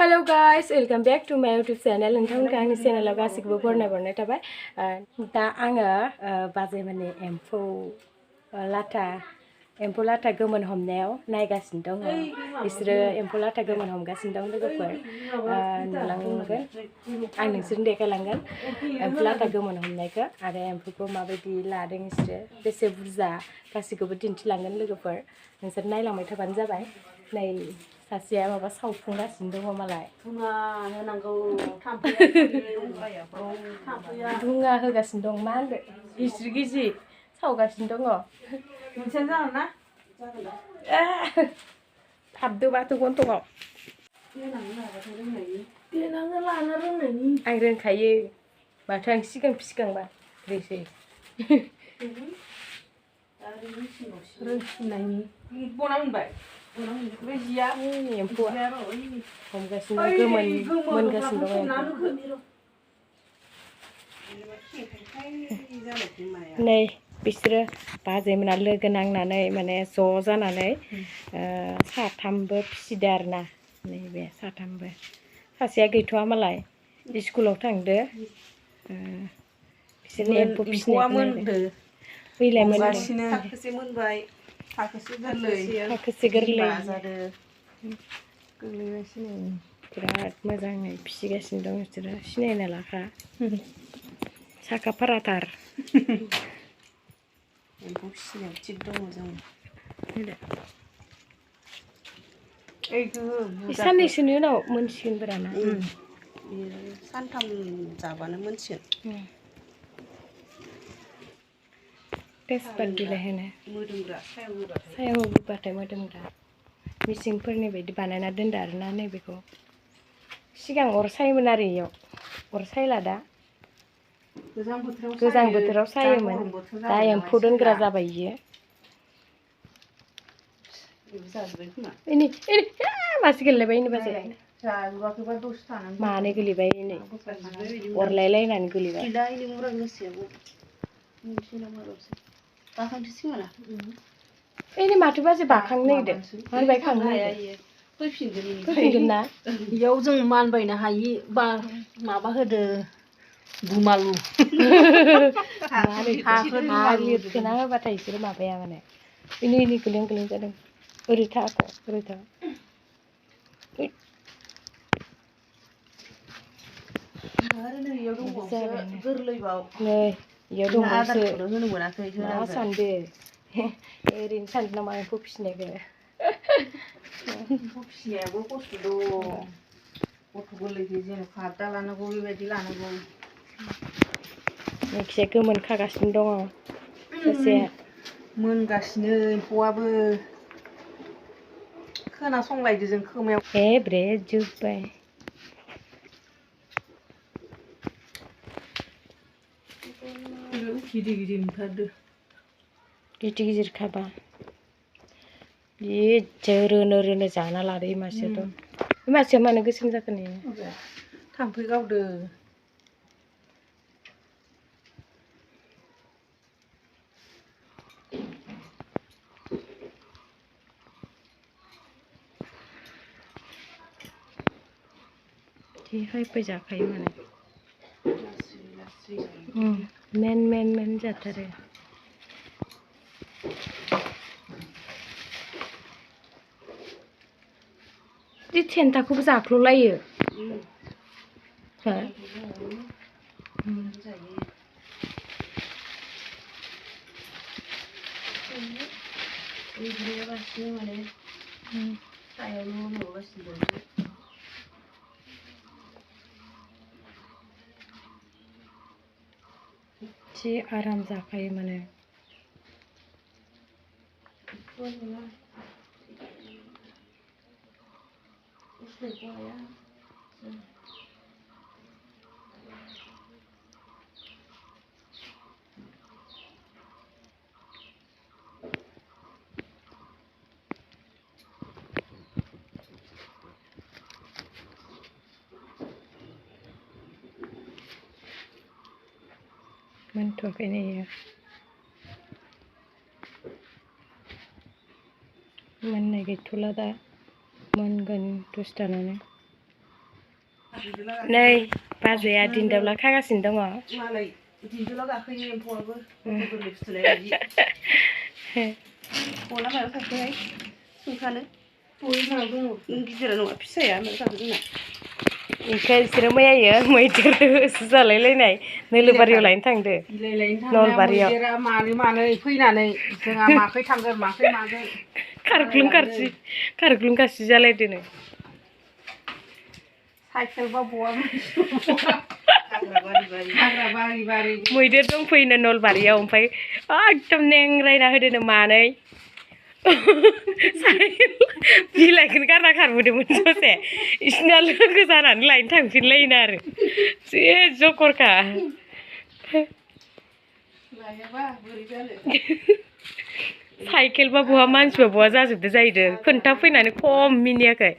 Hello guys, welcome back to my YouTube channel. नोंथांमोनखौ आंनि चेनेलाव गासिखौबो बरनाय थाबाय। दा आङो बाजै माने एम्फौ लाथा गोमोन हमनायाव नायगासिनो दङ। बिसोरो एम्फौ लाथा गोमोन हमगासिनो दं लोगोफोर। नुलांगोन आं नोंसोरनो देखायलांगोन एम्फौ लाथा गोमोन हमनायखौ आरो एम्फौखौ माबायदि लादों बिसोरो बेसे बुरजा गासिखौबो दिन्थिलांगोन लोगोफोर। नोंसोर नायलांबाय थाबानो जाबाय। नै सासेया माबा सावफुंगासिनो दङ मालाय। धुङा होगासिनो दं मा होनदों गिजि सावगासिनो दङ। मोनसेयानो जागोन ना? हाबदोबाथ' गन्थंआव। देनाङो लानो रोंनायनि। आं रोंखायो माथो आं सिगां फिसिखांबा रेसै। रोंफिननायनि बना मोनबाय। एम्फौआ हमगासिनो गोमोन मोनगासिनो दं। नै बिसोरो बाजैमोना लोगो नांनानै माने ज' जानानै साथामबो फिसिदो आरोना। नैबे साथामबो सासेया गैथ'आ मालाय स्कुलाव थांदो। बिसोरनि एम्फौ फिसिनायखौ नायदो। फैलाय मोनगासिनो थाखोसे मोनबाय थाखोसे गोरलै जादों गोरलैगासिनो। बिराद मोजाङै फिसिगासिनो दं बिसोरो सिनायना लाखा साखा फाराथार। एम्फौ फिसिनायाव थिग दङ जों। साननैसोनि उनाव मोनसिगोन ब्राना। सानथाम जाबानो मोनसिगोन। तेजपात बिलाइ होनो मोदोमग्रा सायाव होबाथाय मोदोमग्रा मिसिंफोरनि बायदि बानायना दोनदो आरोना। नैबेखौ सिगां अर सायोमोन आरो इयाव अर सायला दा गोजां बोथोराव सायोमोन। दा एम्फौ दोनग्रा जाबाय इयो। मासे गोलैबाय बाजै मानै गोलैबाय नै अरलायलायनानै गोलैबाय। एनै माथो बाजै बाखांनो नागिरदों मानबाय खांनो नागिरदों। फैफिनगोन ना इयाव जों मानबायनो हायि बा माबा होदो दुमालु हा लिरथेना होबाथाय बिसोरो माबाया माने इनि गोलों जादों। ओरै थाखो ओरै था नै इयाव दंबावोसो मा सानदो ओरैनो सानदों नामा एम्फौ फिसिनायखौ। एम्फौ फिसिनायाबो खस्थ' दं गथ' गोरलैखौ जेनेबा आबदा लानांगौ बेबायदि लानांगौ। जायखिजाया गोमोन खागासिनो दङ सासे मोनगासिनो एम्फौआबो खोनासंलायदो जों खोमायाव ब्रे जोब्बाय। गिदिर ओंखारदो गिदिर खाबा जि रोनो जाना लादो मासेयाथ'। मासेया मानो गोसोम जाखो नोङो थाम्फै गावदो। हायफाय जाखायो माने मेन जाथारो। बे थेन्थाखौबो जाख्ल'लायो। एसे आराम जाखायो माने। मोनथ'वाखैनो इयो मोननाय गैथ'ला दा मोनगोन दसे थानानै। नै बाजैया दिनदावला खागासिनो दङ मालाय दिनदावला गाखोयो एम्फौआबो गोरलै फुथुलाय बायदि गला मायाव थाखोहाय ओंखानो गिदिरा नङा फिसाया मायाव थाखो जोंना ओमफ्राय बिसोरो मैयायो मैदेरजों जालायलायनाय नोलोबारियाव लायनो थांदो नलबारियाव मैदेरा मानै फैनानै जोंहा माखै थांगोन माखै मागोन खारग्लुं खारसि जालायदोनो साइकेलबा बहा हाग्रा बारि मैदेर दंफैनो नलबारियाव ओमफ्राय एकदम नेंरायना होदोनो मानै बिलाइखौनो गारना खारबोदोंमोन ससे इसिना लोगो जानानै लायनो थांफिनलायोनो आरो जे जकरखा साइकेलबा बहा मानसिबा बहा जाजोबदो जाहैदों खोन्थाफैनानै खम मिनियाखै